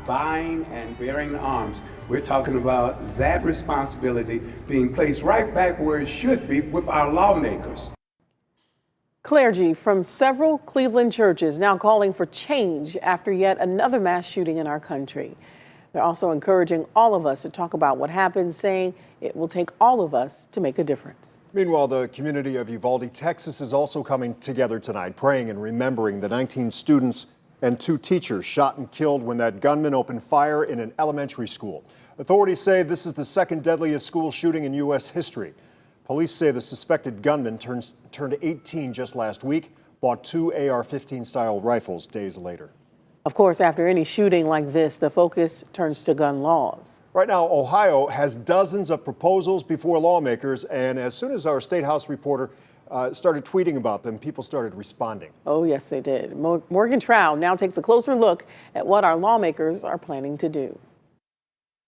buying and bearing arms. We're talking about that responsibility being placed right back where it should be with our lawmakers. Clergy from several Cleveland churches now calling for change after yet another mass shooting in our country. They're also encouraging all of us to talk about what happened, saying it will take all of us to make a difference. Meanwhile, the community of Uvalde, Texas is also coming together tonight, praying and remembering the 19 students and 2 teachers shot and killed when that gunman opened fire in an elementary school. Authorities say this is the second deadliest school shooting in U.S. history. Police say the suspected gunman turned 18 just last week, bought 2 AR-15 style rifles days later. Of course, after any shooting like this, the focus turns to gun laws. Right now, Ohio has dozens of proposals before lawmakers, and as soon as our State House reporter started tweeting about them, people started responding. Oh, yes, they did. Morgan Trout now takes a closer look at what our lawmakers are planning to do.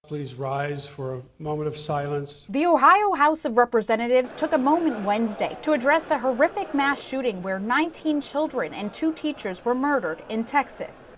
Please rise for a moment of silence. The Ohio House of Representatives took a moment Wednesday to address the horrific mass shooting where 19 children and 2 teachers were murdered in Texas.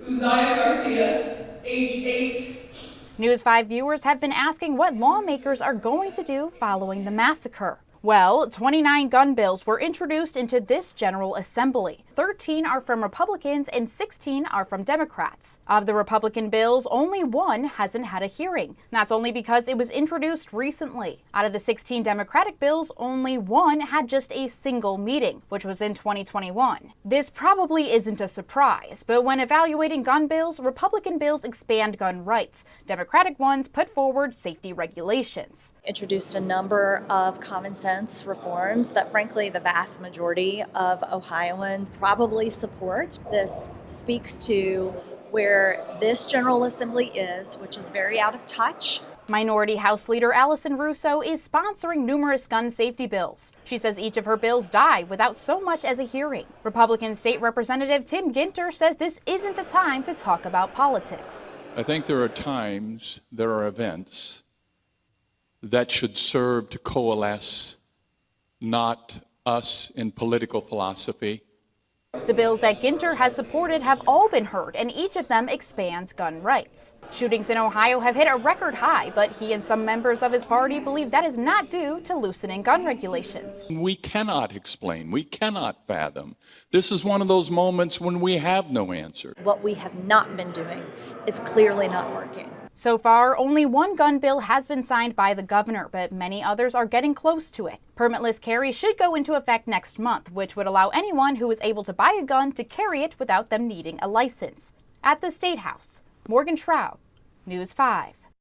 Uzziah Garcia, age 8. News 5 viewers have been asking what lawmakers are going to do following the massacre. Well, 29 gun bills were introduced into this General Assembly. 13 are from Republicans and 16 are from Democrats. Of the Republican bills, only 1 hasn't had a hearing. That's only because it was introduced recently. Out of the 16 Democratic bills, only 1 had just a single meeting, which was in 2021. This probably isn't a surprise, but when evaluating gun bills, Republican bills expand gun rights. Democratic ones put forward safety regulations. Introduced a number of common sense reforms that frankly the vast majority of Ohioans probably support. This speaks to where this General Assembly is, which is very out of touch. Minority House Leader Allison Russo is sponsoring numerous gun safety bills. She says each of her bills die without so much as a hearing. Republican State Representative Tim Ginter says this isn't the time to talk about politics. I think there are times, there are events that should serve to coalesce not us in political philosophy. The bills that Ginter has supported have all been heard, and each of them expands gun rights. Shootings in Ohio have hit a record high, but he and some members of his party believe that is not due to loosening gun regulations. We cannot explain, we cannot fathom. This is one of those moments when we have no answer. What we have not been doing is clearly not working. So far, only 1 gun bill has been signed by the governor, but many others are getting close to it. Permitless carry should go into effect next month, which would allow anyone who is able to buy a gun to carry it without them needing a license. At the State House, Morgan Trout, News 5.